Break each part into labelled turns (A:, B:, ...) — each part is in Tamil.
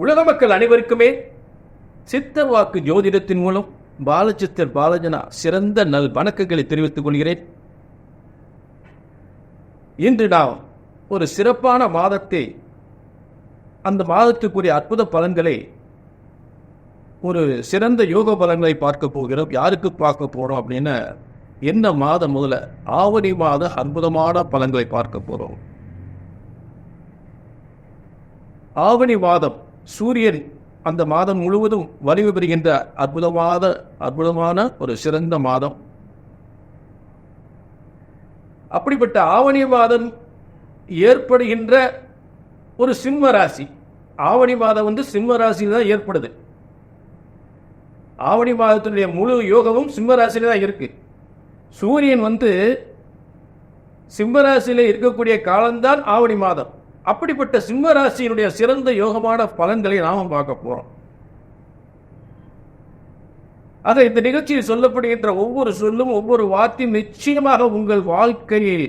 A: உலக மக்கள் அனைவருக்குமே சித்தர் வாக்கு ஜோதிடத்தின் மூலம் பாலச்சித்தர் பாலஜனா சிறந்த நல் வணக்கங்களை தெரிவித்துக் கொள்கிறேன். இன்று நாம் ஒரு சிறப்பான மாதத்தை, அந்த மாதத்துக்குரிய அற்புத பலன்களை, ஒரு சிறந்த யோக பலன்களை பார்க்க போகிறோம். யாருக்கு பார்க்க போறோம் அப்படின்னா, என்ன மாதம் முதல்ல ஆவணி மாத அற்புதமான பலன்களை பார்க்க போறோம். ஆவணி மாதம் சூரியன் அந்த மாதம் முழுவதும் வலிமை பெறுகின்ற அற்புதமான ஒரு சிறந்த மாதம். அப்படிப்பட்ட ஆவணி மாதம் ஏற்படுகின்ற ஒரு சிம்ம ராசி. ஆவணி மாதம் சிம்ம ராசியில் தான் ஏற்படுது. ஆவணி மாதத்தினுடைய முழு யோகமும் சிம்ம ராசியில தான் இருக்கு. சூரியன் சிம்ம ராசியில இருக்கக்கூடிய காலம்தான் ஆவணி மாதம். அப்படிப்பட்ட சிம்ம ராசியினுடைய சிறந்த யோகமான பலன்களை நாம பார்க்க போறோம். ஆக இந்த நிகழ்ச்சியில் சொல்லப்படுகின்ற ஒவ்வொரு சொல்லும், ஒவ்வொரு வார்த்தையும் நிச்சயமாக உங்கள் வாழ்க்கையில்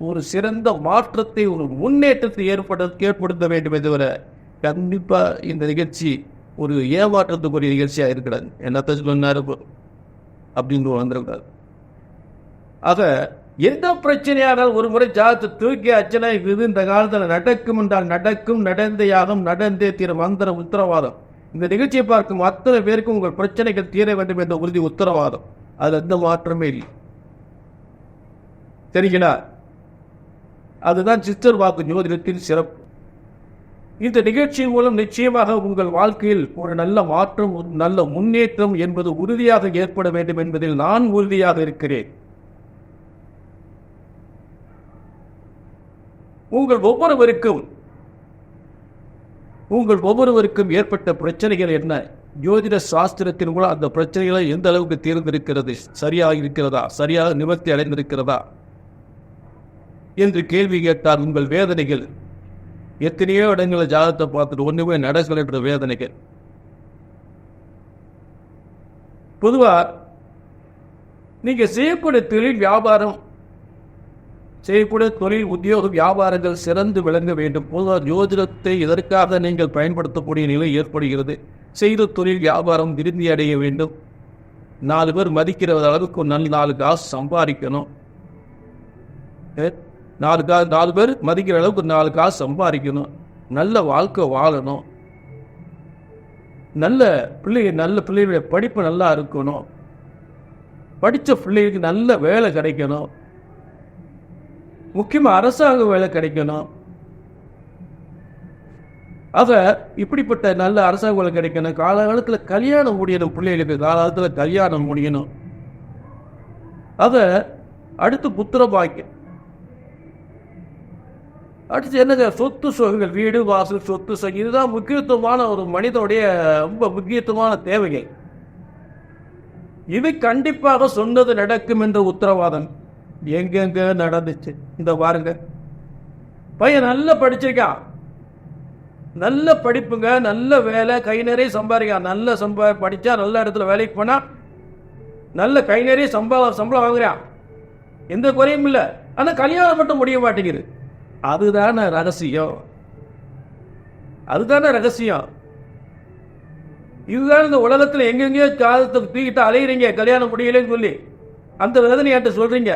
A: ஒரு சிறந்த மாற்றத்தை, ஒரு முன்னேற்றத்தை ஏற்படுத்த வேண்டும் என்ற கண்டிப்பா இந்த நிகழ்ச்சி ஒரு ஏமாற்றத்துக்குரிய நிகழ்ச்சியாக இருக்கிறது. என்னத்த சொன்னாரு அப்படின்னு வந்துருக்காரு. ஆக எந்த பிரச்சனையானால் ஒரு முறை ஜாதத்தை தூக்கி அச்சனை இது இந்த காலத்தில் நடக்கும் என்றால் நடக்கும், நடந்தேயாகும், நடந்தே தீர மந்திர உத்தரவாதம். இந்த நிகழ்ச்சியை பார்க்கும் அத்தனை பேருக்கும் உங்கள் பிரச்சனைகள் தீர வேண்டும் என்ற உறுதி உத்தரவாதம். அதுல எந்த மாற்றமே இல்லை. சரிங்களா? அதுதான் சித்தர் வாக்கு ஜோதிடத்தின் சிறப்பு. இந்த நிகழ்ச்சியின் மூலம் நிச்சயமாக உங்கள் வாழ்க்கையில் ஒரு நல்ல மாற்றம், ஒரு நல்ல முன்னேற்றம் என்பது உறுதியாக ஏற்பட வேண்டும் என்பதில் நான் உறுதியாக இருக்கிறேன். உங்கள் ஒவ்வொருவருக்கும் ஏற்பட்ட பிரச்சனைகள் என்ன, ஜோதிட சாஸ்திரத்தின் மூலம் அந்த பிரச்சனைகளை எந்த அளவுக்கு தீர்ந்திருக்கிறது, சரியாக இருக்கிறதா, சரியாக நிவர்த்தி அடைந்திருக்கிறதா என்று கேள்வி கேட்டால் உங்கள் வேதனைகள் எத்தனையோ இடங்களில் ஜாதகத்தை பார்த்துட்டு ஒண்ணுமே நடக்கல என்ற வேதனைகள். பொதுவா நீங்க செய்யக்கூடிய தொழில் வியாபாரம், செய்யக்கூடிய தொழில் உத்தியோக வியாபாரங்கள் சிறந்து விளங்க வேண்டும். பொதுவாக ஜோதிடத்தை இதற்காக நீங்கள் பயன்படுத்தக்கூடிய நிலை ஏற்படுகிறது. செய்த தொழில் வியாபாரம் விருத்தி அடைய வேண்டும். 4 பேர் மதிக்கிற அளவுக்கு 4 காசு சம்பாதிக்கணும். 4 பேர் மதிக்கிற அளவுக்கு 4 காசு சம்பாதிக்கணும். நல்ல வாழ்க்கை வாழணும். நல்ல பிள்ளைகளுடைய படிப்பு நல்லா இருக்கணும். படித்த பிள்ளைகளுக்கு நல்ல வேலை கிடைக்கணும். முக்கியமா அரசாங்க வேலை கிடைக்கணும். ஆக இப்படிப்பட்ட நல்ல அரசாங்க வேலை கிடைக்கணும். காலகாலத்தில் கல்யாணம் முடியணும். பிள்ளைகளுக்கு காலகாலத்தில் கல்யாணம் முடியணும். ஆக அடுத்து புத்திர பாக்கியம். அடுத்து என்னங்க, சொத்து சுகங்கள், வீடு வாசல், சொத்து சுகம், இதுதான் முக்கியத்துவமான ஒரு மனிதனுடைய ரொம்ப முக்கியத்துவமான தேவைகள். இது கண்டிப்பாக சொன்னது நடக்கும் என்ற உத்தரவாதம் எங்கெங்க நடந்துச்சு. இந்த பாருங்க, பையன் நல்லா படிச்சிருக்கான், நல்ல படிப்புங்க, நல்ல வேலை, கை நிறைய சம்பாதிக்கான், நல்ல படிச்சா நல்ல இடத்துல வேலைக்கு போனா நல்ல கை நிறைய சம்பளம் வாங்குறான், எந்த குறையும் இல்லை. ஆனா கல்யாணம் மட்டும் முடிய மாட்டேங்குது. அதுதானே ரகசியம். இதுதான் இந்த உலகத்துல எங்கெங்கயோ காலத்தை தூக்கிட்டு அலையிறீங்க, கல்யாணம் முடியலன்னு சொல்லி அந்த வேதனையாட்ட சொல்றீங்க.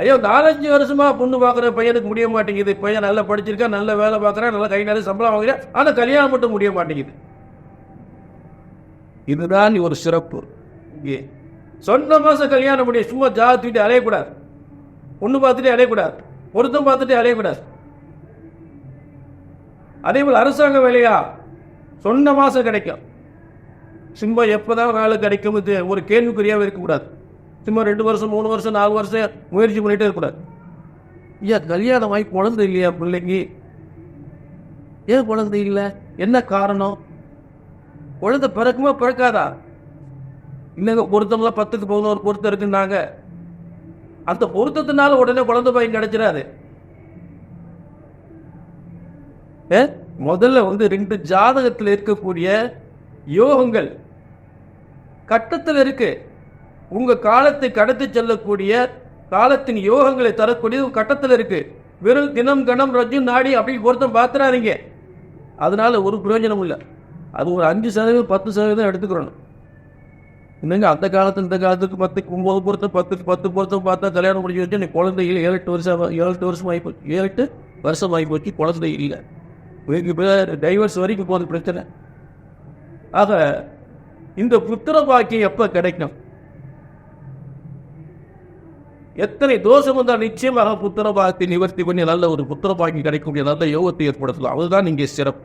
A: ஐயோ, 4-5 வருஷமா பொண்ணு பார்க்குற பையனுக்கு முடிய மாட்டேங்குது. பையன் நல்லா படிச்சிருக்கா, நல்ல வேலை பார்க்குறான், நல்லா கை நிறைய சம்பளம் வாங்குறேன், ஆனா கல்யாணம் மட்டும் முடிய மாட்டேங்குது. இதுதான் ஒரு சிறப்பு. சொன்ன மாசம் கல்யாணம் முடியும். சும்மா ஜாதகத்துட்டு அலையக்கூடாது, பொண்ணு பார்த்துட்டே அலையக்கூடாது, பொருத்தம் பார்த்துட்டே அலையக்கூடாது. அதே போல் அரசாங்க வேலையா சொன்ன மாசம் கிடைக்கும். சும்மா எப்பதான் வேலை கிடைக்கும் ஒரு கேள்விக்குறியாவே இருக்கக்கூடாது. சும்மா 2 வருஷம் 3 வருஷம் 4 வருஷம் முயற்சி பண்ணிட்டே இருக்கக்கூடாது. ஐயா, கல்யாணம் ஆகி குழந்தை இல்லையா பிள்ளைக்கு? ஏன் குழந்தை இல்லை? என்ன காரணம்? குழந்தை பிறக்குமா பிறக்காதா? இல்லைங்க, பொருத்தம்லாம் 10க்கு 11 பொருத்தம் இருக்குன்னாங்க. அந்த பொருத்தத்தினால உடனே குழந்தை பையன் கிடைச்சிடாது. முதல்ல 2 ஜாதகத்தில் இருக்கக்கூடிய யோகங்கள் கட்டத்தில் இருக்கு. உங்க காலத்தை கடத்தி செல்லக்கூடிய காலத்தின் யோகங்களை தரக்கூடிய கட்டத்தில் இருக்கு. வெறும் தினம் கணம் ரஜு நாடி அப்படி பொருத்தம் பார்த்துறாதீங்க. அதனால ஒரு பிரயோஜனம் இல்லை. அது ஒரு 5% 10% எடுத்துக்கிறோம். இன்னங்க அந்த காலத்து இந்த காலத்துக்கு 10 9 பொருத்தம் 10 பொருத்தம் பார்த்தா கல்யாணம் முடிஞ்சு வச்சு நீ குழந்தை இல்லை. 7 வருஷம் ஆகிப்போச்சு. 7 வருஷம் ஆகிப்போச்சு, குழந்தை இல்லை. டைவர்ஸ் வரைக்கும் போகிறது பிரச்சனை. ஆக இந்த புத்திர பாக்கியம் எப்ப கிடைக்கும்? எத்தனை தோஷம் வந்தால் நிச்சயமாக புத்திர பாக்கியத்தை நிவர்த்தி பண்ணி நல்ல ஒரு புத்திர பாக்கியம் கிடைக்கக்கூடிய நல்ல யோகத்தை ஏற்படுத்தலாம். அதுதான் இங்கே சிறப்பு.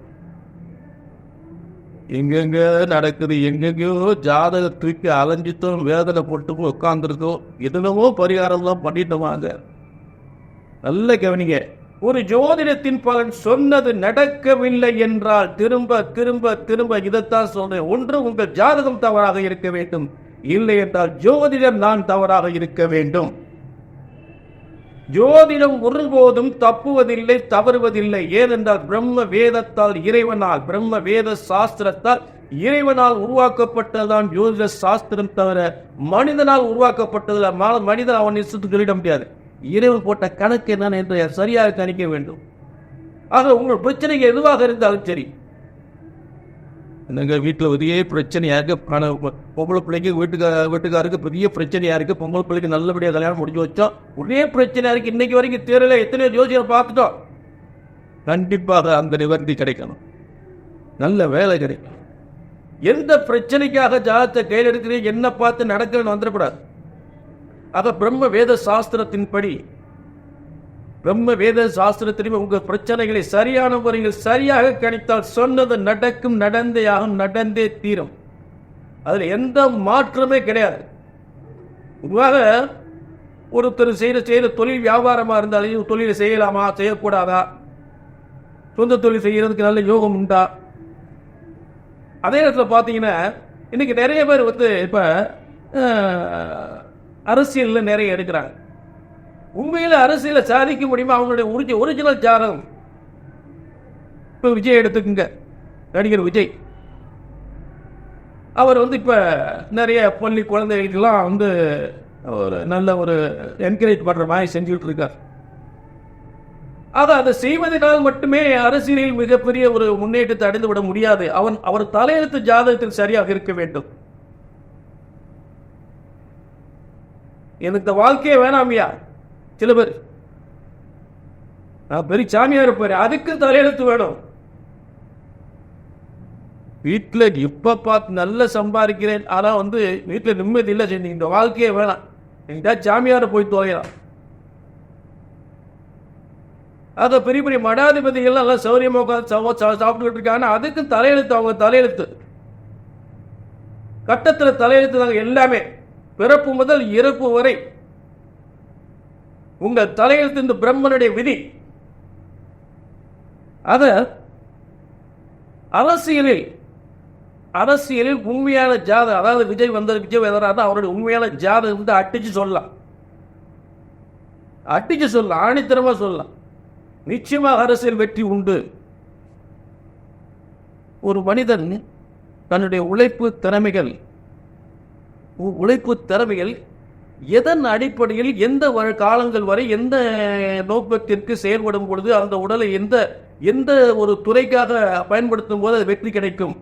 A: எங்கெங்க நடக்குது, எங்கெங்கயோ ஜாதகத்துக்கு அலைஞ்சித்தோம், வேதனை போட்டு உட்காந்துருக்கோம், எதுனவோ பரிகாரம்லாம் பண்ணிட்டு வாங்க. நல்ல கவனிங்க. ஒரு ஜோதிடத்தின் பலன் சொன்னது நடக்கவில்லை என்றால் திரும்ப திரும்ப திரும்ப இதைத்தான் சொல்றேன். ஒன்று உங்கள் ஜாதகம் தவறாக இருக்க வேண்டும், இல்லை என்றால் ஜோதிடம் நான் தவறாக இருக்க வேண்டும். ஜோதிடம் ஒருபோதும் தப்புவதில்லை, தவறுவதில்லை. ஏனென்றால் பிரம்ம வேதத்தால் இறைவனால், பிரம்ம வேத சாஸ்திரத்தால் இறைவனால் உருவாக்கப்பட்டதுதான் ஜோதிட சாஸ்திரம் தவிர மனிதனால் உருவாக்கப்பட்டதில்லை. மனிதன் அவன் இஷ்டத்துக்கு சொல்லிட முடியாது. இறைவன் போட்ட கணக்கு என்னன்னு என்று சரியாக கணிக்க வேண்டும். ஆக உங்கள் பிரச்சனைக்கு எதுவாக இருந்தாலும் சரி, என்னங்க வீட்டில் பெரிய பிரச்சனையா இருக்கு, பொம்பளை பிள்ளைக்கு வீட்டுக்காருக்கு பெரிய பிரச்சனையா இருக்கு, பொம்பளை பிள்ளைக்கு நல்லபடியாக கல்யாணம் முடிஞ்சு வச்சோம், ஒரே பிரச்சனையா இருக்கு, இன்னைக்கு வரைக்கும் தெரியல, எத்தனையோ ஜோசியர் பார்த்துட்டோம். கண்டிப்பாக அந்த நிவர்த்தி கிடைக்கணும், நல்ல வேலை கிடைக்கும். எந்த பிரச்சனைக்காக ஜாதகத்தை கையில் எடுக்கிறீங்க, என்ன பார்த்து நடக்கணும்னு வந்துடக்கூடாது. ஆக பிரம்ம வேத சாஸ்திரத்தின்படி, பிரம்ம வேத சாஸ்திரத்தின் உங்கள் பிரச்சனைகளை சரியான முறையில் சரியாக கணித்தால் சொன்னது நடக்கும், நடந்தே ஆகும், நடந்தே தீரும். அதில் எந்த மாற்றமே கிடையாது. பொதுவாக ஒருத்தர் செய்கிற தொழில் வியாபாரமாக இருந்தாலும் தொழிலை செய்யலாமா செய்யக்கூடாதா, சொந்த தொழில் செய்யறதுக்கு நல்ல யோகம் உண்டா? அதே நேரத்தில் பார்த்தீங்கன்னா இன்னைக்கு நிறைய பேர் இப்போ அரசியலில் நிறைய எடுக்கிறாங்க. உண்மையில் அரசியலை சாதிக்க முடியுமா? அவங்களுடைய ஒரிஜினல் ஜாதகம். இப்போ விஜய் எடுத்துக்குங்க, நடிகர் விஜய். அவர் இப்போ நிறைய பள்ளி குழந்தைகளுக்கெல்லாம் ஒரு நல்ல ஒரு என்கரேஜ் பண்ணுற மாதிரி செஞ்சுக்கிட்டு இருக்கார். அதை செய்வதனால் மட்டுமே அரசியலில் மிகப்பெரிய ஒரு முன்னேற்றத்தை அடைந்து விட முடியாது. அவர் தலையெழுத்து ஜாதகத்தில் சரியாக இருக்க வேண்டும். எனக்கு இந்த வாழ்க்கையே வேணாமியா சில பேர், நான் பெரிய சாமியா இருப்பாரு, அதுக்கு தலையெழுத்து வேணும். வீட்டில் இப்ப பார்த்து நல்ல சம்பாதிக்கிறேன், ஆனா வீட்டில் நிம்மதி இல்லை, செஞ்சு இந்த வாழ்க்கையே வேணாம், எங்கிட்ட சாமியார போய் தொலைலாம். அத பெரிய பெரிய மடாதிபதிகள் எல்லாம் சௌரியமா சாப்பிட்டுக்கிட்டு இருக்காங்க, அதுக்கு தலையெழுத்து, அவங்க தலையெழுத்து கட்டத்தில் தலையெழுத்து தாங்க எல்லாமே. பிறப்பு முதல் இறப்பு வரை உங்கள் தலையெழுத்து இந்த பிரம்மனுடைய விதி. அத அரசியலில் உண்மையான ஜாதகம், அதாவது விஜய் வந்தார், அவருடைய உண்மையான ஜாதகம் அட்டிச்சு சொல்லலாம், ஆணித்தரமா சொல்லலாம். நிச்சயமாக அரசியல் வெற்றி உண்டு. ஒரு மனிதன் தன்னுடைய உழைப்பு திறமைகள் எதன் அடிப்படையில் எந்த காலங்கள் வரை எந்த நோக்கத்திற்கு செயல்படும் பொழுது அந்த உடலை எந்த ஒரு துறைக்காக பயன்படுத்தும் போது அது வெற்றி கிடைக்கும்.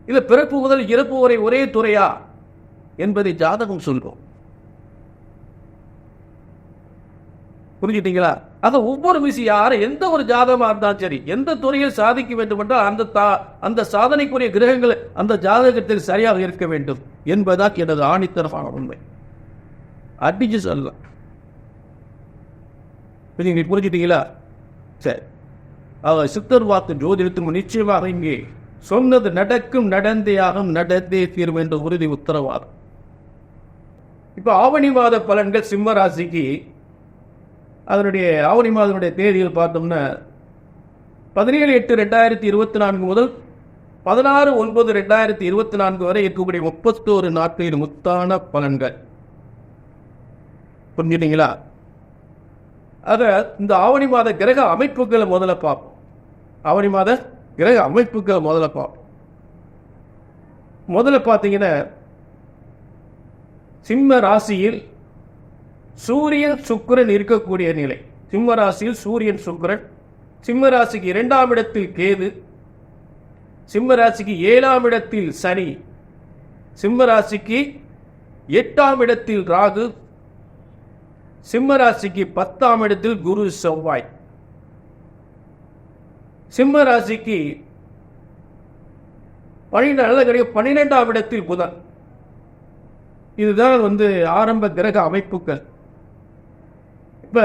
A: இல்ல பிறப்பு முதல் இறப்பு வரை ஒரே துறையா என்பதை ஜாதகம் சொல்லும். புரிஞ்சுட்டீங்களா? ஆக ஒவ்வொரு விஷயம் யாரை எந்த ஒரு ஜாதகமா இருந்தாலும் சரி, எந்த துறையில் சாதிக்க வேண்டும் என்றால் அந்த சாதனைக்குரிய கிரகங்கள் அந்த ஜாதகத்தில் சரியாக இருக்க வேண்டும் என்பதான் எனது ஆணித்தரமான உண்மை. அடிச்சு சொல்லலாம். புரிஞ்சுட்டீங்களா? சரி. சித்தர் வாக்கு ஜோதிடத்துக்கு நிச்சயமாக இங்கே சொன்னது நடக்கும், நடந்தேயாகும், நடந்தே தீரும் என்ற உறுதி உத்தரவாதம். இப்ப ஆவணி மாத பலன்கள் சிம்ம ராசிக்கு அதனுடைய ஆவணி மாதனுடைய தேதியில் பார்த்தோம்னா 17/8/2024 முதல் 16/9/2024 வரை இருக்கக்கூடிய 31 நாட்களின் முத்தான பலன்கள். புரிஞ்சுட்டீங்களா? ஆக இந்த ஆவணி மாத கிரக அமைப்புகளை முதல்ல பார்ப்போம். ஆவணி மாத கிரக அமைப்புகளை முதல்ல பார்ப்போம். முதல்ல பார்த்தீங்கன்னா சிம்ம ராசியில் சூரியன் சுக்கிரன் இருக்கக்கூடிய நிலை. சிம்ம ராசியில் சூரியன் சுக்கிரன் சிம்ம ராசிக்கு 2ஆம் இடத்தில் கேது, சிம்ம ராசிக்கு 7ஆம் இடத்தில் சனி, சிம்ம ராசிக்கு 8ஆம் இடத்தில் ராகு, சிம்ம ராசிக்கு 10ஆம் இடத்தில் குரு செவ்வாய், சிம்ம ராசிக்கு 12ஆம் இடத்தில் புதன். இதுதான் ஆரம்ப கிரக அமைப்புகள். இப்ப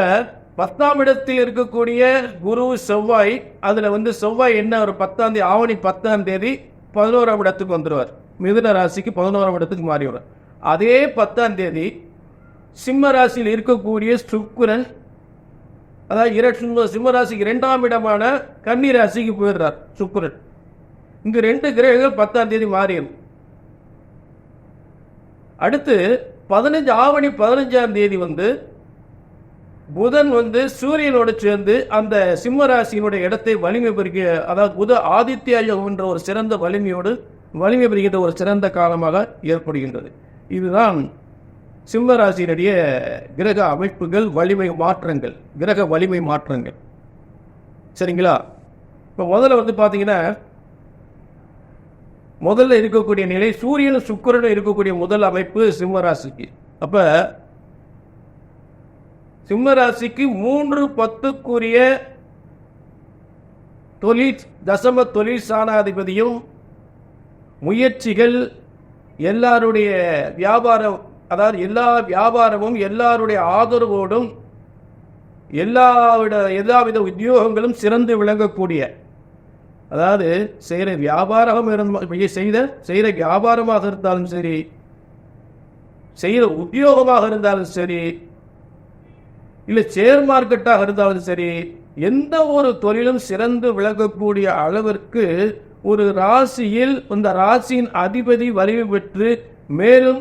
A: 10ஆம் இடத்தில் இருக்கக்கூடிய குரு செவ்வாய், அதுல செவ்வாய் என்ன ஒரு 10ஆம் தேதி, ஆவணி 10ஆம் தேதி 11ஆம் இடத்துக்கு வந்துடுவார். மிதுன ராசிக்கு 11ஆம் இடத்துக்கு மாறிடுவார். அதே 10ஆம் தேதி சிம்ம ராசியில் இருக்கக்கூடிய சுக்கிரன், அதாவது சிம்ம ராசிக்கு 2ஆம் இடமான கன்னி ராசிக்கு போயிடுறார் சுக்கிரன். இங்கு 2 கிரகங்கள் 10ஆம் தேதி மாறிடும். அடுத்து ஆவணி 15ஆம் தேதி புதன் சூரியனோடு சேர்ந்து அந்த சிம்ம ராசியினுடைய இடத்தை வலிமை பெறுகிற, அதாவது புத ஆதித்யா என்ற ஒரு சிறந்த வலிமை பெறுகின்ற ஒரு சிறந்த காலமாக ஏற்படுகின்றது. இதுதான் சிம்ம ராசியினுடைய கிரக அமைப்புகள், வலிமை மாற்றங்கள், கிரக வலிமை மாற்றங்கள். சரிங்களா? இப்போ முதல்ல பார்த்தீங்கன்னா, முதல்ல இருக்கக்கூடிய நிலை சூரியனும் சுக்கிரனும் இருக்கக்கூடிய முதல் அமைப்பு சிம்ம ராசிக்கு. அப்ப சிம்ம ராசிக்கு 3-10க்குரிய தசம தொழில் சாணாதிபதியும் முயற்சிகள், எல்லாருடைய வியாபாரம், அதாவது எல்லா வியாபாரமும் எல்லாருடைய ஆதரவோடும் எல்லாவித உத்தியோகங்களும் சிறந்து விளங்கக்கூடிய, அதாவது செய்கிற வியாபாரமாக இருந்தாலும் சரி, செய்கிற உத்தியோகமாக இருந்தாலும் சரி, இல்லை ஷேர் மார்க்கெட்டாக இருந்தாலும் சரி, எந்த ஒரு தொழிலும் சிறந்து விளங்கக்கூடிய அளவிற்கு ஒரு ராசியில் அந்த ராசியின் அதிபதி வலிமை பெற்று, மேலும்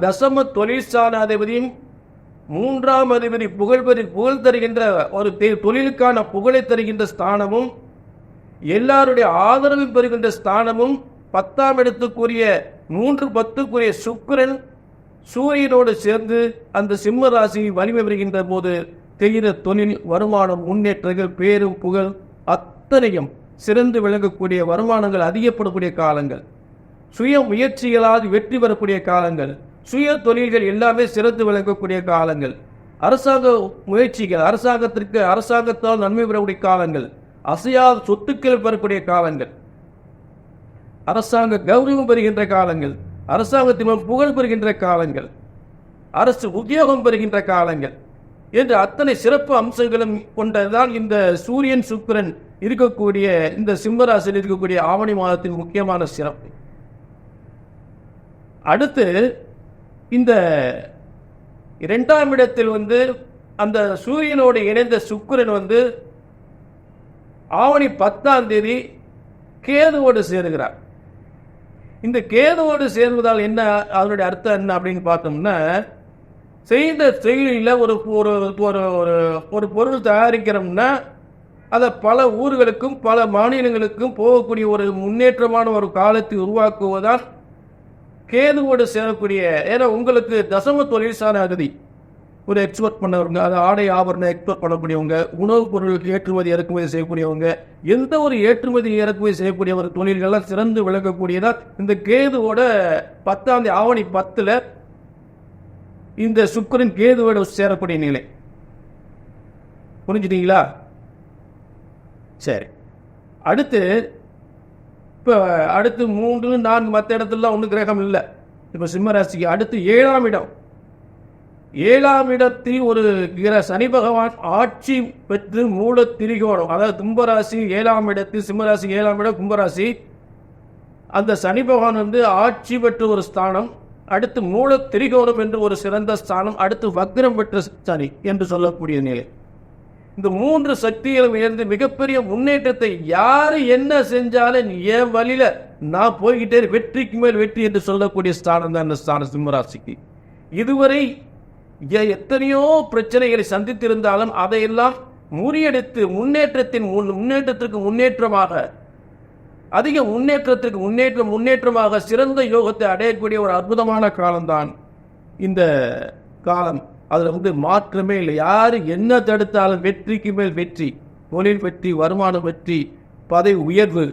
A: தசம தொழிற்சாலாதிபதியும் 3ஆம் அதிபதி புகழ் தருகின்ற ஒரு தொழிலுக்கான புகழை தருகின்ற ஸ்தானமும், எல்லாருடைய ஆதரவு பெறுகின்ற ஸ்தானமும், 10ஆம் இடத்துக்குரிய 3-10க்குரிய சுக்கிரன் சூரியனோடு சேர்ந்து அந்த சிம்ம ராசி வலிமை பெறுகின்ற போது செய்கிற தொழில், வருமானம், முன்னேற்றங்கள், பேரும் புகழ் அத்தனையும் சிறந்து விளங்கக்கூடிய, வருமானங்கள் அதிகப்படக்கூடிய காலங்கள், சுய முயற்சிகளால் வெற்றி பெறக்கூடிய காலங்கள், சுய தொழில்கள் எல்லாமே சிறந்து விளங்கக்கூடிய காலங்கள், அரசாங்க முயற்சிகள், அரசாங்கத்தால் நன்மை பெறக்கூடிய காலங்கள், அசையாத சொத்துக்கள் பெறக்கூடிய காலங்கள், அரசாங்க கௌரவம் பெறுகின்ற காலங்கள், அரசாங்கத்தின் புகழ் பெறுகின்ற காலங்கள், அரசு உத்தியோகம் பெறுகின்ற காலங்கள் என்று அத்தனை சிறப்பு அம்சங்களும் கொண்டதுதான் இந்த சூரியன் சுக்கிரன் இருக்கக்கூடிய இந்த சிம்மராசியில் இருக்கக்கூடிய ஆவணி மாதத்தின் முக்கியமான சிறப்பு. அடுத்து இந்த 2ஆம் இடத்தில் அந்த சூரியனோடு இணைந்த சுக்கிரன் ஆவணி 10ஆம் தேதி கேதுவோடு சேருகிறார். இந்த கேதுவோடு சேர்வதால் என்ன, அதனுடைய அர்த்தம் என்ன அப்படின்னு பார்த்தோம்னா, செய்த செயலில் ஒரு பொருள் தயாரிக்கிறோம்னா அதை பல ஊர்களுக்கும் பல மாநிலங்களுக்கும் போகக்கூடிய ஒரு முன்னேற்றமான ஒரு காலத்தை உருவாக்குவதால் கேதுவோடு சேரக்கூடிய, ஏன்னா உங்களுக்கு தசம தொழில் சாணாதிபதி ஒரு எக்ஸ்போர்ட் பண்ணவங்க, அது ஆடை ஆபரணம் எக்ஸ்போர்ட் பண்ணக்கூடியவங்க, உணவுப் பொருளுக்கு ஏற்றுமதி இறக்குமதி செய்யக்கூடியவங்க, எந்த ஒரு ஏற்றுமதி இறக்குமதி செய்யக்கூடிய ஒரு தொழில்கள்லாம் சிறந்து விளங்கக்கூடியதா இந்த கேதுவோட 10ஆம் தேதி ஆவணி 10ல் இந்த சுக்கிரன் கேதுவோட சேரக்கூடிய நிலை. புரிஞ்சுட்டீங்களா? சரி. அடுத்து இப்போ அடுத்து 3, 4 மற்ற இடத்துலலாம் ஒன்றும் கிரகம் இல்லை. இப்போ சிம்மராசிக்கு அடுத்து 7ஆம் இடம், 7ஆம் இடத்தில் ஒரு சனி பகவான் ஆட்சி பெற்று மூல திரிகோணம், அதாவது கும்பராசி 7ஆம் இடத்தில், சிம்மராசி 7ஆம் இடம் கும்பராசி, அந்த சனி பகவான் ஆட்சி பெற்ற ஒரு ஸ்தானம், அடுத்து மூல திரிகோணம் என்று ஒரு சிறந்த ஸ்தானம், அடுத்து வக்ரம் பெற்ற சனி என்று சொல்லக்கூடிய நிலை. இந்த 3 சக்திகளும் இணைந்து மிகப்பெரிய முன்னேற்றத்தை, யாரு என்ன செஞ்சாலும் என் வழியில நான் போய்கிட்டே வெற்றிக்கு மேல் வெற்றி என்று சொல்லக்கூடிய ஸ்தானம் தான் இந்த ஸ்தானம் சிம்மராசிக்கு. இதுவரை எத்தனையோ பிரச்சனைகளை சந்தித்திருந்தாலும் அதையெல்லாம் முறியடித்து முன்னேற்றத்திற்கு முன்னேற்றமாக, அதிக முன்னேற்றமாக சிறந்த யோகத்தை அடையக்கூடிய ஒரு அற்புதமான காலம்தான் இந்த காலம். அதுல மாற்றமே இல்லை. யாரு என்ன தடுத்தாலும் வெற்றிக்கு மேல் வெற்றி, தொழில் வெற்றி, வருமானம் வெற்றி, பதவி உயர்வு,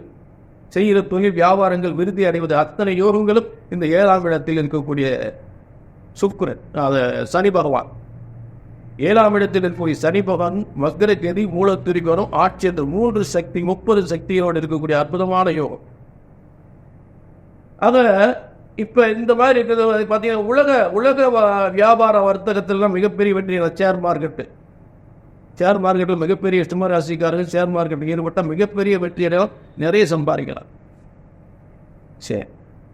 A: செய்கிற தொழில் வியாபாரங்கள் விருத்தி அடைவது, அத்தனை யோகங்களும் இந்த 7ஆம் இடத்தில் இருக்கக்கூடிய சுக்கிரன், சனி பகவான். 7ஆம் இடத்தில் இருக்கக்கூடிய சனி பகவான் வக்ர கதி, மூலத்திரிகோணம், ஆட்சி, அந்த 3 சக்தி 30 சக்தியோடு இருக்கக்கூடிய அற்புதமான யோகம். அத இப்ப இந்த மாதிரி இருக்கிறது பார்த்தீங்கன்னா, உலக வியாபார வர்த்தகத்திலாம் மிகப்பெரிய வெற்றி. ஷேர் மார்க்கெட்டில் மிகப்பெரிய சிம்ம ராசிக்காரர்கள் ஷேர் மார்க்கெட்டில் ஈடுபட்ட மிகப்பெரிய வெற்றியடையும், நிறைய சம்பாதிக்கலாம். சரி,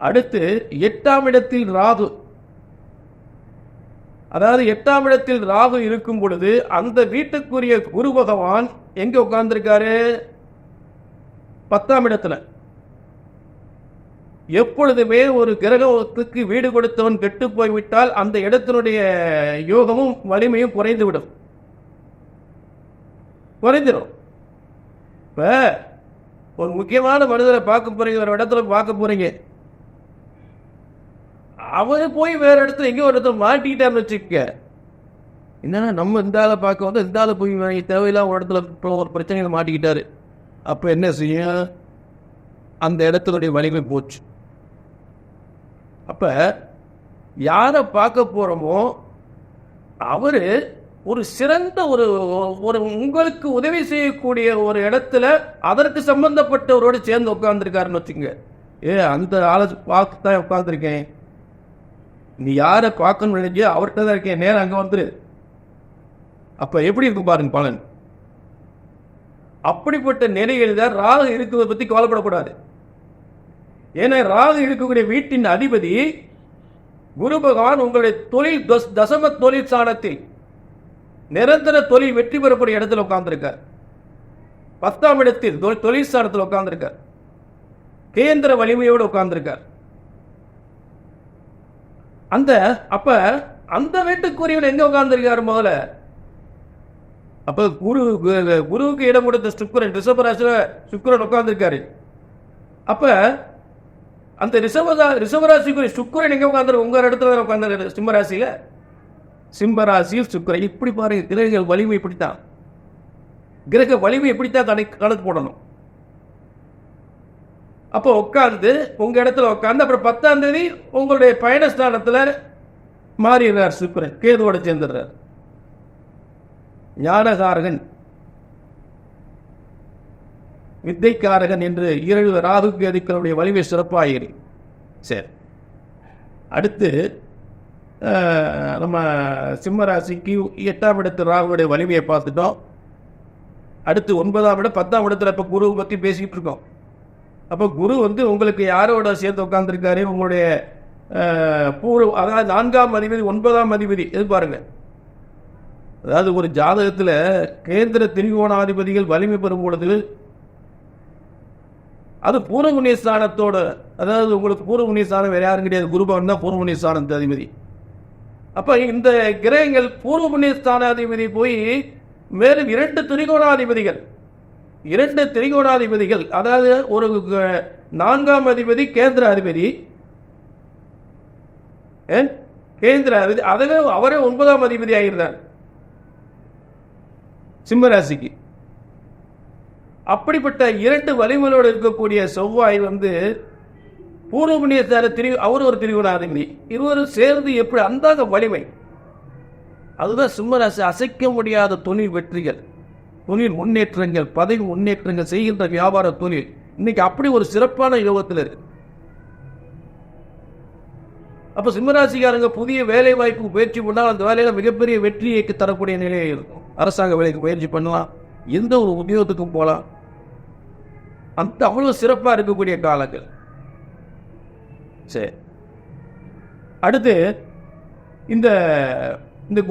A: அடுத்து 8ஆம் இடத்தில் ராகு. அதாவது 8ஆம் இடத்தில் ராகு இருக்கும் பொழுது அந்த வீட்டுக்குரிய குரு பகவான் எங்க உட்கார்ந்திருக்காரு? 10ஆம் இடத்துல. எப்பொழுதுமே ஒரு கிரகத்துக்கு வீடு கொடுத்தவன் கெட்டு போய்விட்டால் அந்த இடத்தினுடைய யோகமும் வலிமையும் குறைந்துவிடும், குறைந்துடும். இப்ப ஒரு முக்கியமான மனிதரை பார்க்க போறீங்க, ஒரு இடத்துல பார்க்க போறீங்க, அவரு போய் வேற இடத்துல எங்கேயோ ஒரு இடத்துல மாட்டிக்கிட்டாருன்னு வச்சுக்க, என்னன்னா நம்ம இந்த ஆளை பார்க்க வந்து இந்த ஆளை போய் தேவையில்லாம ஒரு இடத்துல ஒரு பிரச்சனையில மாட்டிக்கிட்டாரு. அப்ப என்ன செய்யும்? அந்த இடத்தினுடைய வலிமை போச்சு. அப்ப யாரை பார்க்க போறோமோ அவரு ஒரு சிறந்த ஒரு உங்களுக்கு உதவி செய்யக்கூடிய ஒரு இடத்துல அதற்கு சம்பந்தப்பட்டவரோடு சேர்ந்து உட்கார்ந்துருக்காருன்னு வச்சுங்க. அந்த ஆளை பார்த்துதான் உட்கார்ந்துருக்கேன், நீ யாரை பார்க்கணும் நினைச்சியோ அவர்கிட்ட தான் இருக்கேன், நேரம் அங்க வந்துரு. அப்ப எப்படி இருக்கு பாருங்க பலன். அப்படிப்பட்ட நிலையில் தான் ராகு இருக்கிறத பத்தி கவலைப்படக்கூடாது. ஏன்னா ராகு இருக்கக்கூடிய வீட்டின் அதிபதி குரு பகவான் உங்களுடைய தொழில் தசம தொழில் ஸ்தானத்தில் நிரந்தர தொழில் வெற்றி பெறக்கூடிய இடத்துல உட்கார்ந்திருக்கார். 10ஆம் இடத்தில் தொழில் ஸ்தானத்தில் உட்கார்ந்திருக்கார், கேந்திர வலிமையோடு உட்கார்ந்திருக்கார். அப்ப அந்த வீட்டுக்குரியவன் எங்க உட்கார்ந்திருக்காரு முதல்ல? அப்ப குருவுக்கு இடம் கொடுத்த சுக்கிரன், ரிஷபராசில சுக்கிரன் உட்கார்ந்திருக்காரு. அப்ப அந்த ரிஷபராசிக்குரிய சுக்கிரன் எங்க உட்கார்ந்து? உங்க இடத்துல உட்கார்ந்து சிம்மராசியில. சிம்மராசியில் சுக்கிரன். இப்படி பாருங்க, கிரகங்கள் வலிமை இப்படித்தான், கிரக வலிமை இப்படித்தான் கணக்கு போடணும். அப்போ உட்கார்ந்து உங்க இடத்துல உட்கார்ந்து அப்புறம் 10ஆம் தேதி உங்களுடைய பயணஸ்தானத்துல மாறிடுறார் சுக்கிரன், கேதுவோட சேர்ந்துடுறார். ஞானகாரகன், வித்தைக்காரகன் என்று 7 ராகு கேதுக்களுடைய வலிமை சிறப்பாகிறி. சரி, அடுத்து நம்ம சிம்மராசிக்கு 8ஆம் இடத்து ராகுடைய வலிமையை பார்த்துட்டோம். அடுத்து 9ஆம் இடம் 10ஆம் இடத்துல இப்ப குரு பத்தி பேசிட்டு இருக்கோம். அப்ப குரு உங்களுக்கு யாரோட சேர்த்து உட்கார்ந்துருக்காரு? உங்களுடைய அதாவது 4ஆம் அதிபதி 9ஆம் அதிபதி. எது பாருங்க, அதாவது ஒரு ஜாதகத்துல கேந்திர திரிகோணாதிபதிகள் வலிமை பெறும் பொழுது அது பூர்வ புண்ணிய ஸ்தானத்தோட, அதாவது உங்களுக்கு பூர்வ புண்ணிய ஸ்தானம் வேற யாரும் கிடையாது, குரு பகவான் தான் பூர்வ புண்ணிய ஸ்தானத்து அதிபதி. அப்ப இந்த கிரகங்கள் பூர்வ புண்ணிய ஸ்தானாதிபதி போய் மேலும் 2 திரிகோணாதிபதிகள், அதாவது ஒரு 4ஆம் அதிபதி கேந்திர அதிபதி, அதுவே அவரே 9ஆம் அதிபதி ஆகிறார் சிம்மராசிக்கு. அப்படிப்பட்ட 2 வலிமையோடு இருக்கக்கூடிய செவ்வாய் பூர்வ புண்ணிய அவர் ஒரு திரிகோணாதிபதி, இருவரும் சேர்ந்து எப்படி அந்த வலிமை. அதுதான் சிம்மராசி. அசைக்க முடியாத தொழில் வெற்றிகள், தொழில் முன்னேற்றங்கள், பதவி முன்னேற்றங்கள், செய்கின்ற வியாபார தொழில் இன்னைக்கு அப்படி ஒரு சிறப்பான யோகத்தில் இருக்கு. அப்ப சிம்மராசிக்காரங்க புதிய வேலை வாய்ப்பு முயற்சி பண்ணால் அந்த வேலையில மிகப்பெரிய வெற்றியை தரக்கூடிய நிலையை இருக்கும். அரசாங்க வேலைக்கு முயற்சி பண்ணலாம், எந்த ஒரு உத்தியோகத்துக்கும் போகலாம், அந்த அவ்வளவு சிறப்பா இருக்கக்கூடிய காலங்கள். சரி, அடுத்து இந்த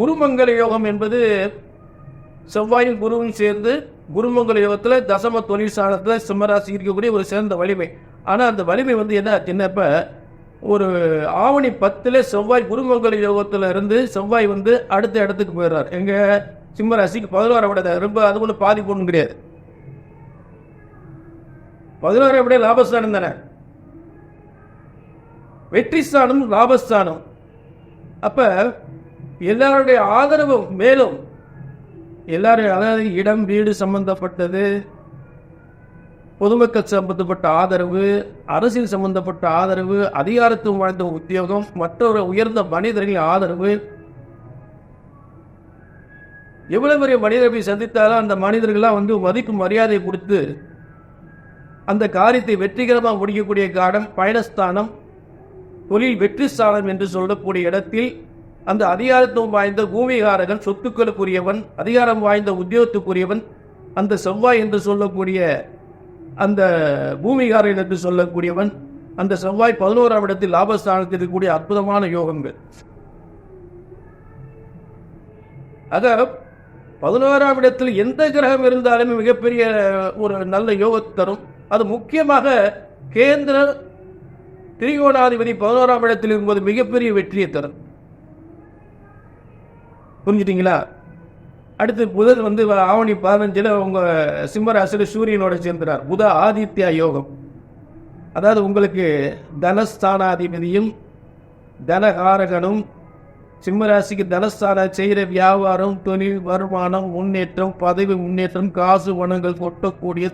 A: குருமங்கல யோகம் என்பது செவ்வாயும் குருவும் சேர்ந்து குருமங்கல யோகத்துல தசம தொழில் ஸ்தானத்துல சிம்மராசி இருக்கக்கூடிய ஒரு சிறந்த வலிமை. ஆனா அந்த வலிமை என்னப்ப ஒரு ஆவணி 10 செவ்வாய் குருமங்கல யோகத்துல இருந்து செவ்வாய் அடுத்த இடத்துக்கு போயிடுறார். எங்க சிம்மராசிக்கு 11ஆம் விட ரொம்ப அது ஒண்ணு பாதிப்பு ஒன்றும் கிடையாது. 11ஆம் விட லாபஸ்தானம் தானே, வெற்றி ஸ்தானம், லாபஸ்தானம். அப்ப எல்லாருடைய ஆதரவும் மேலும் எல்லாரும், அதாவது இடம் வீடு சம்பந்தப்பட்டது, பொதுமக்கள் சம்பந்தப்பட்ட ஆதரவு, அரசியல் சம்பந்தப்பட்ட ஆதரவு, அதிகாரத்துவம் வாழ்ந்த உத்தியோகம், மற்றொரு உயர்ந்த மனிதர்களின் ஆதரவு, எவ்வளவு பெரிய மனிதர்களை சந்தித்தாலும் அந்த மனிதர்கள்லாம் மதிப்பு மரியாதை கொடுத்து அந்த காரியத்தை வெற்றிகரமாக முடிக்கக்கூடிய காலம் பயணஸ்தானம், தொழில் வெற்றி ஸ்தானம் என்று சொல்லக்கூடிய இடத்தில் அந்த அதிகாரத்துவம் வாய்ந்த பூமிகாரகன், சொத்துக்களுக்குரியவன், அதிகாரம் வாய்ந்த உத்தியோகத்துக்குரியவன், அந்த செவ்வாய் என்று சொல்லக்கூடிய அந்த பூமிகாரன் என்று சொல்லக்கூடியவன், அந்த செவ்வாய் 11ஆம் இடத்தில் லாபஸ்தானத்தில் இருக்கக்கூடிய அற்புதமான யோகங்கள். ஆக 11ஆம் இடத்தில் எந்த கிரகம் இருந்தாலுமே மிகப்பெரிய ஒரு நல்ல யோகத்தை தரும். அது முக்கியமாக கேந்திர திரிகோணாதிபதி 11ஆம் இடத்தில் இருக்கும்போது மிகப்பெரிய வெற்றியை தரும். புரிஞ்சுட்டீங்களா? அடுத்து புதன் ஆவணி 15 உங்க சிம்மராசியில் சூரியனோட சேர்ந்துறார். புத ஆதித்யா யோகம், அதாவது உங்களுக்கு தனஸ்தானாதிபதியும் தனகாரகனும், சிம்மராசிக்கு தனஸ்தான செய்கிற வியாபாரம், தொழில், வருமானம், முன்னேற்றம், பதவி முன்னேற்றம், காசு வனங்கள் கொட்டக்கூடிய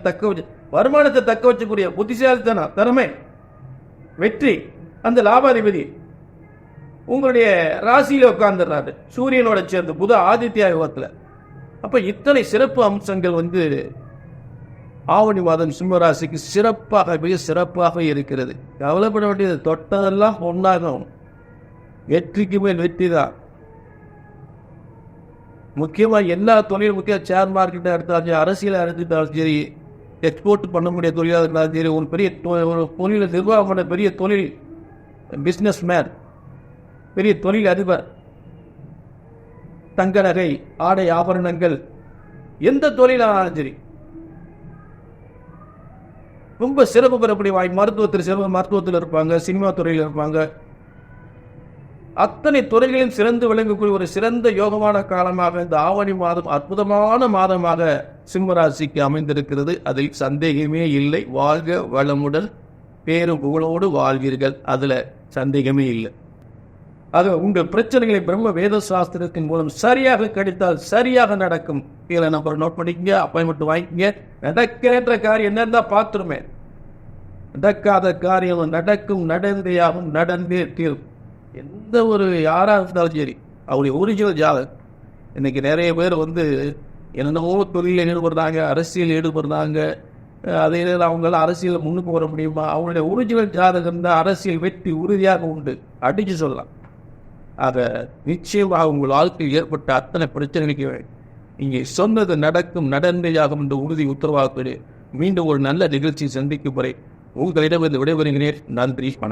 A: வருமானத்தை தக்க வச்சக்கூடிய புத்திசாலித்தனம், திறமை, வெற்றி. அந்த லாபாதிபதி உங்களுடைய ராசியில உட்கார்ந்துடுறாரு சூரியனோட சேர்ந்து புத ஆதித்யா யோகத்துல. அப்ப இத்தனை சிறப்பு அம்சங்கள் ஆவணி மாதம் சிம்மராசிக்கு சிறப்பாக, மிக சிறப்பாக இருக்கிறது. கவலைப்பட வேண்டியது, தொட்டதெல்லாம் பொன்னாகும். வெற்றிக்கு மேல் வெற்றி தான். முக்கியமா எல்லா தொழிலும், முக்கிய ஷேர் மார்க்கெட்டை எடுத்தாலும், அரசியலை எடுத்துட்டாலும் சரி, எக்ஸ்போர்ட் பண்ணக்கூடிய தொழிலாக இருந்தாலும் சரி, ஒரு பெரிய ஒரு தொழிலை நிர்வாகம் பண்ண பெரிய தொழில் பிஸ்னஸ் மேன், பெரிய தொழில் அதிபர், தங்க நகை, ஆடை ஆபரணங்கள், எந்த தொழிலானாலும் சரி ரொம்ப சிறப்பு பெறக்கூடிய மருத்துவத்தில் சிறப்பு மருத்துவத்தில் இருப்பாங்க, சினிமா துறையில் இருப்பாங்க. அத்தனை துறைகளிலும் சிறந்து விளங்கக்கூடிய ஒரு சிறந்த யோகமான காலமாக இந்த ஆவணி மாதம் அற்புதமான மாதமாக சிம்மராசிக்கு அமைந்திருக்கிறது. அதில் சந்தேகமே இல்லை. வாழ்க வளமுடன் பேரும் புகழோடு வாழ்வீர்கள், அதுல சந்தேகமே இல்லை. ஆக உங்கள் பிரச்சனைகளை பிரம்ம வேத சாஸ்திரத்தின் மூலம் சரியாக கிடைத்தால் சரியாக நடக்கும். இதில் நம்பர் நோட் பண்ணிக்கங்க, அப்பாயின்மெண்ட் வாங்கிக்கங்க. நடக்கிற காரியம் என்னன்னா பார்த்துருமே, நடக்காத காரியம் நடக்கும், நடந்தையாகும், நடந்தே தீரும். எந்த ஒரு யாராக இருந்தாலும் சரி, அவருடைய ஒரிஜினல் ஜாதகம். இன்னைக்கு நிறைய பேர் என்னென்னவோ தொழிலில் ஈடுபடுறாங்க, அரசியல் ஈடுபடுறாங்க. அதே நேரம் அவங்களால அரசியல் முன்னுக்கு வர முடியுமா? அவங்களுடைய ஒரிஜினல் ஜாதகம் தான் அரசியல் வெற்றி உறுதியாக உண்டு, அடிச்சு சொல்லலாம். ஆக நிச்சயமாக உங்கள் வாழ்க்கையில் ஏற்பட்ட அத்தனை பிரச்சனைகளுக்கு இங்கே சொன்னது நடக்கும், நடந்தையாகும் என்று உறுதி உத்தரவாக மீண்டும் ஒரு நல்ல நிகழ்ச்சி சந்திக்கும் வரை உங்களிடம் விடைபெறுகிறேன். நன்றி, வணக்கம்.